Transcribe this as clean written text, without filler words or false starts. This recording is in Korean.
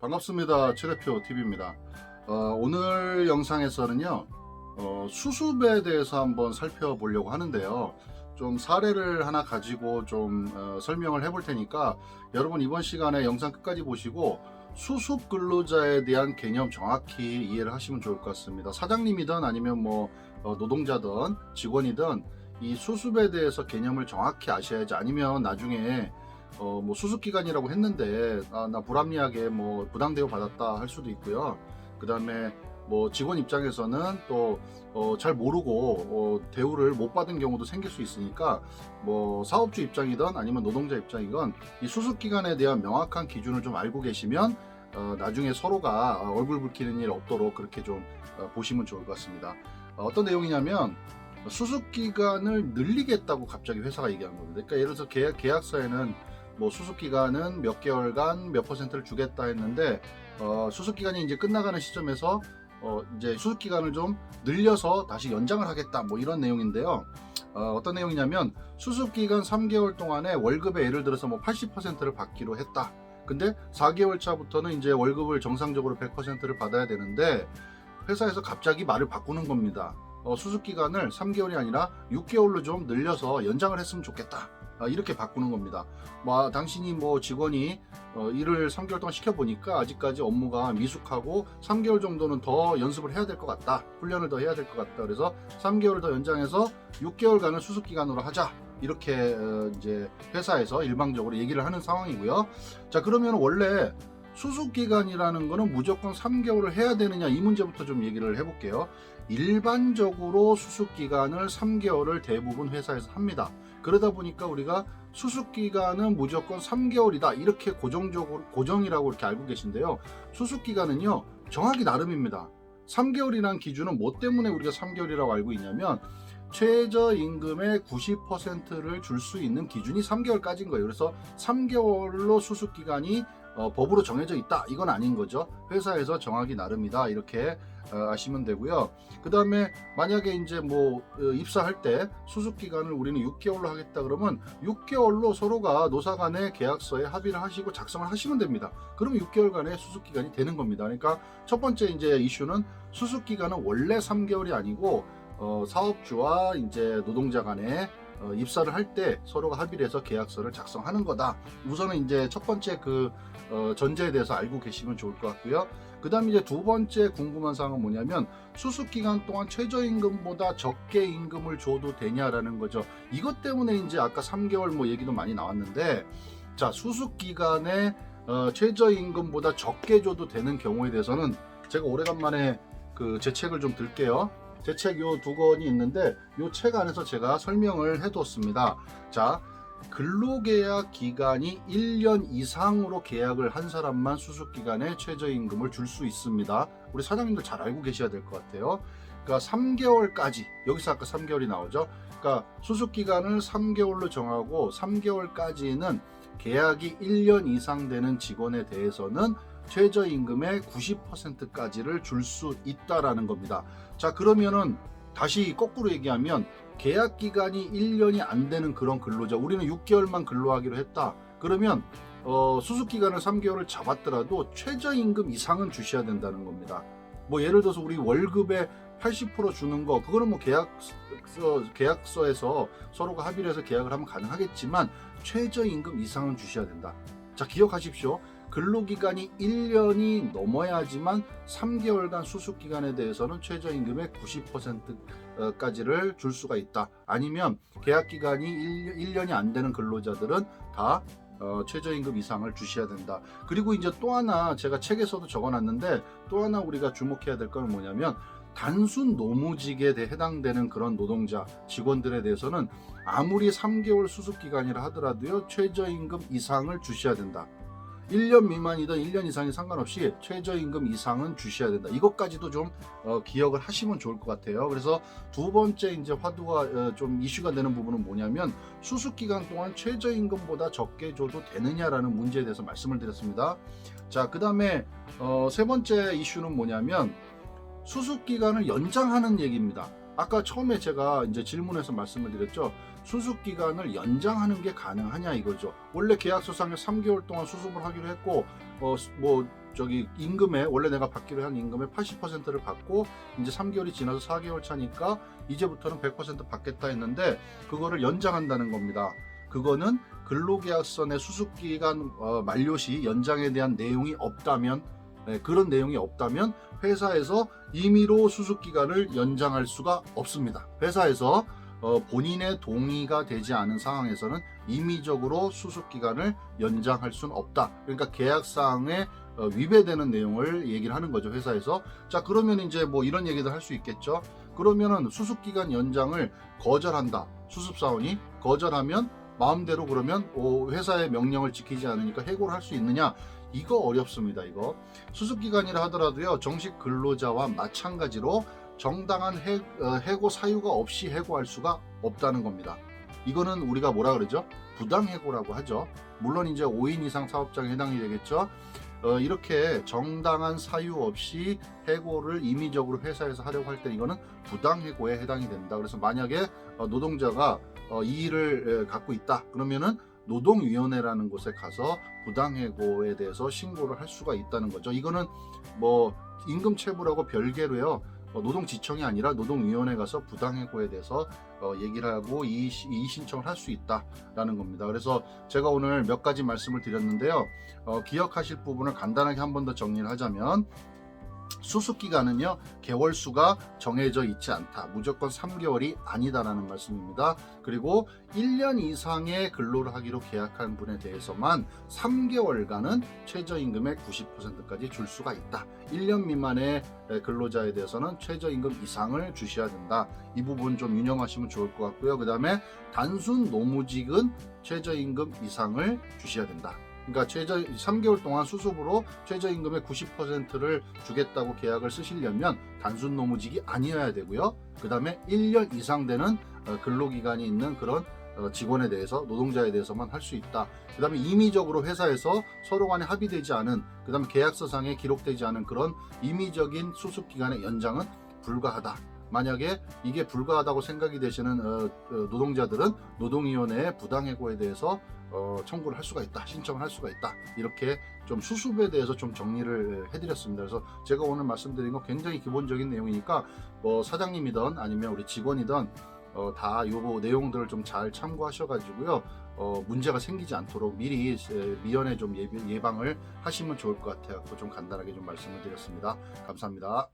반갑습니다. 최대표 TV입니다. 오늘 영상에서는요, 수습에 대해서 한번 살펴보려고 하는데요. 좀 사례를 하나 가지고 좀 설명을 해볼 테니까 여러분 이번 시간에 영상 끝까지 보시고 수습 근로자에 대한 개념 정확히 이해를 하시면 좋을 것 같습니다. 사장님이든 아니면 뭐 노동자든 직원이든 이 수습에 대해서 개념을 정확히 아셔야지, 아니면 나중에 뭐 수습기간이라고 했는데 나 불합리하게 뭐 부당 대우 받았다 할 수도 있고요. 그 다음에 뭐 직원 입장에서는 또 잘 모르고 대우를 못 받은 경우도 생길 수 있으니까, 뭐 사업주 입장이든 아니면 노동자 입장이건 이 수습기간에 대한 명확한 기준을 좀 알고 계시면 나중에 서로가 얼굴 붉히는 일 없도록 그렇게 좀 보시면 좋을 것 같습니다. 어떤 내용이냐면, 수습기간을 늘리겠다고 갑자기 회사가 얘기한 겁니다. 그러니까 예를 들어서 계약서에는 뭐 수습기간은 몇 개월간 몇 퍼센트를 주겠다 했는데, 수습기간이 이제 끝나가는 시점에서 이제 수습기간을 좀 늘려서 다시 연장을 하겠다, 뭐 이런 내용인데요. 어떤 내용이냐면, 수습기간 3개월 동안에 월급의 예를 들어서 뭐 80%를 받기로 했다. 근데 4개월 차부터는 이제 월급을 정상적으로 100%를 받아야 되는데, 회사에서 갑자기 말을 바꾸는 겁니다. 수습기간을 3개월이 아니라 6개월로 좀 늘려서 연장을 했으면 좋겠다, 이렇게 바꾸는 겁니다. 당신이 뭐 직원이 일을 3개월 동안 시켜보니까 아직까지 업무가 미숙하고 3개월 정도는 더 연습을 해야 될 것 같다, 훈련을 더 해야 될 것 같다, 그래서 3개월을 더 연장해서 6개월간을 수습기간으로 하자, 이렇게 이제 회사에서 일방적으로 얘기를 하는 상황이고요. 자, 그러면 원래 수습기간이라는 거는 무조건 3개월을 해야 되느냐, 이 문제부터 좀 얘기를 해볼게요. 일반적으로 수습기간을 3개월을 대부분 회사에서 합니다. 그러다 보니까 우리가 수습기간은 무조건 3개월이다, 이렇게 고정이라고 이렇게 알고 계신데요. 수습기간은요, 정하기 나름입니다. 3개월이라는 기준은 뭐 때문에 우리가 3개월이라고 알고 있냐면, 최저임금의 90%를 줄 수 있는 기준이 3개월까지인 거예요. 그래서 3개월로 수습기간이 법으로 정해져 있다, 이건 아닌 거죠. 회사에서 정하기 나름이다, 이렇게 아시면 되고요. 그 다음에 만약에 이제 뭐 입사할 때 수습기간을 우리는 6개월로 하겠다 그러면 6개월로 서로가 노사 간의 계약서에 합의를 하시고 작성을 하시면 됩니다. 그러면 6개월간의 수습기간이 되는 겁니다. 그러니까 첫 번째 이제 이슈는, 수습기간은 원래 3개월이 아니고 사업주와 이제 노동자 간에 입사를 할 때 서로가 합의를 해서 계약서를 작성하는 거다. 우선은 이제 첫 번째 그 전제에 대해서 알고 계시면 좋을 것 같고요. 그 다음에 이제 두 번째 궁금한 사항은 뭐냐면, 수습기간 동안 최저임금보다 적게 임금을 줘도 되냐라는 거죠. 이것 때문에 이제 아까 3개월 뭐 얘기도 많이 나왔는데, 자, 수습기간에 최저임금보다 적게 줘도 되는 경우에 대해서는 제가 오래간만에 제 책을 좀 들게요. 제 책 요 두 권이 있는데, 요 책 안에서 제가 설명을 해뒀습니다. 자, 근로계약 기간이 1년 이상으로 계약을 한 사람만 수습기간에 최저임금을 줄 수 있습니다. 우리 사장님들 잘 알고 계셔야 될 것 같아요. 그러니까 3개월까지, 여기서 아까 3개월이 나오죠. 그러니까 수습기간을 3개월로 정하고 3개월까지는 계약이 1년 이상 되는 직원에 대해서는 최저임금의 90%까지를 줄 수 있다라는 겁니다. 자, 그러면은 다시 거꾸로 얘기하면, 계약 기간이 1년이 안 되는 그런 근로자, 우리는 6개월만 근로하기로 했다. 그러면 수습 기간을 3개월을 잡았더라도 최저임금 이상은 주셔야 된다는 겁니다. 뭐 예를 들어서 우리 월급의 80% 주는 거, 그거는 뭐 계약서에서 서로가 합의를 해서 계약을 하면 가능하겠지만, 최저임금 이상은 주셔야 된다. 자, 기억하십시오. 근로기간이 1년이 넘어야지만 3개월간 수습기간에 대해서는 최저임금의 90%까지를 줄 수가 있다. 아니면 계약기간이 1년이 안 되는 근로자들은 다 최저임금 이상을 주셔야 된다. 그리고 이제 또 하나 제가 책에서도 적어놨는데, 또 하나 우리가 주목해야 될 건 뭐냐면, 단순 노무직에 해당되는 그런 노동자, 직원들에 대해서는 아무리 3개월 수습기간이라 하더라도요, 최저임금 이상을 주셔야 된다. 1년 미만이든 1년 이상이 상관없이 최저임금 이상은 주셔야 된다. 이것까지도 좀 기억을 하시면 좋을 것 같아요. 그래서 두 번째 이제 화두가 좀 이슈가 되는 부분은 뭐냐면, 수습기간 동안 최저임금보다 적게 줘도 되느냐라는 문제에 대해서 말씀을 드렸습니다. 자, 그 다음에 세 번째 이슈는 뭐냐면, 수습기간을 연장하는 얘기입니다. 아까 처음에 제가 이제 질문에서 말씀을 드렸죠. 수습 기간을 연장하는 게 가능하냐 이거죠. 원래 계약서상에 3개월 동안 수습을 하기로 했고 뭐 저기 임금에 원래 내가 받기로 한 임금의 80%를 받고 이제 3개월이 지나서 4개월 차니까 이제부터는 100% 받겠다 했는데 그거를 연장한다는 겁니다. 그거는 근로계약서 내 수습기간 만료 시 연장에 대한 내용이 없다면, 그런 내용이 없다면 회사에서 임의로 수습기간을 연장할 수가 없습니다. 회사에서 본인의 동의가 되지 않은 상황에서는 임의적으로 수습기간을 연장할 수는 없다. 그러니까 계약사항에 위배되는 내용을 얘기를 하는 거죠, 회사에서. 자, 그러면 이제 뭐 이런 얘기도 할 수 있겠죠. 그러면은 수습기간 연장을 거절한다. 수습사원이 거절하면 마음대로 그러면 회사의 명령을 지키지 않으니까 해고를 할 수 있느냐? 이거 어렵습니다. 이거 수습기간이라 하더라도요, 정식 근로자와 마찬가지로 정당한 해고 사유가 없이 해고할 수가 없다는 겁니다. 이거는 우리가 뭐라 그러죠? 부당해고라고 하죠. 물론 이제 5인 이상 사업장에 해당이 되겠죠. 이렇게 정당한 사유 없이 해고를 임의적으로 회사에서 하려고 할 때 이거는 부당해고에 해당이 됩니다. 그래서 만약에 노동자가 이 일을 갖고 있다 그러면은 노동위원회라는 곳에 가서 부당해고에 대해서 신고를 할 수가 있다는 거죠. 이거는 뭐 임금체불하고 별개로요, 노동지청이 아니라 노동위원회 가서 부당해고에 대해서 얘기를 하고 이의 신청을 할 수 있다라는 겁니다. 그래서 제가 오늘 몇 가지 말씀을 드렸는데요. 기억하실 부분을 간단하게 한 번 더 정리를 하자면, 수습기간은요, 개월수가 정해져 있지 않다. 무조건 3개월이 아니다라는 말씀입니다. 그리고 1년 이상의 근로를 하기로 계약한 분에 대해서만 3개월간은 최저임금의 90%까지 줄 수가 있다. 1년 미만의 근로자에 대해서는 최저임금 이상을 주셔야 된다. 이 부분 좀 유념하시면 좋을 것 같고요. 그 다음에 단순 노무직은 최저임금 이상을 주셔야 된다. 그러니까 3개월 동안 수습으로 최저임금의 90%를 주겠다고 계약을 쓰시려면 단순 노무직이 아니어야 되고요. 그 다음에 1년 이상 되는 근로기간이 있는 그런 직원에 대해서, 노동자에 대해서만 할 수 있다. 그 다음에 임의적으로 회사에서 서로 간에 합의되지 않은, 그 다음에 계약서상에 기록되지 않은 그런 임의적인 수습기간의 연장은 불가하다. 만약에 이게 불가하다고 생각이 되시는 노동자들은 노동위원회에 부당해고에 대해서 청구를 할 수가 있다, 신청을 할 수가 있다. 이렇게 좀 수습에 대해서 좀 정리를 해드렸습니다. 그래서 제가 오늘 말씀드린 건 굉장히 기본적인 내용이니까 뭐 사장님이든 아니면 우리 직원이든 다 요 내용들을 좀 잘 참고하셔가지고요, 문제가 생기지 않도록 미리 미연에 좀 예방을 하시면 좋을 것 같아요. 좀 간단하게 좀 말씀을 드렸습니다. 감사합니다.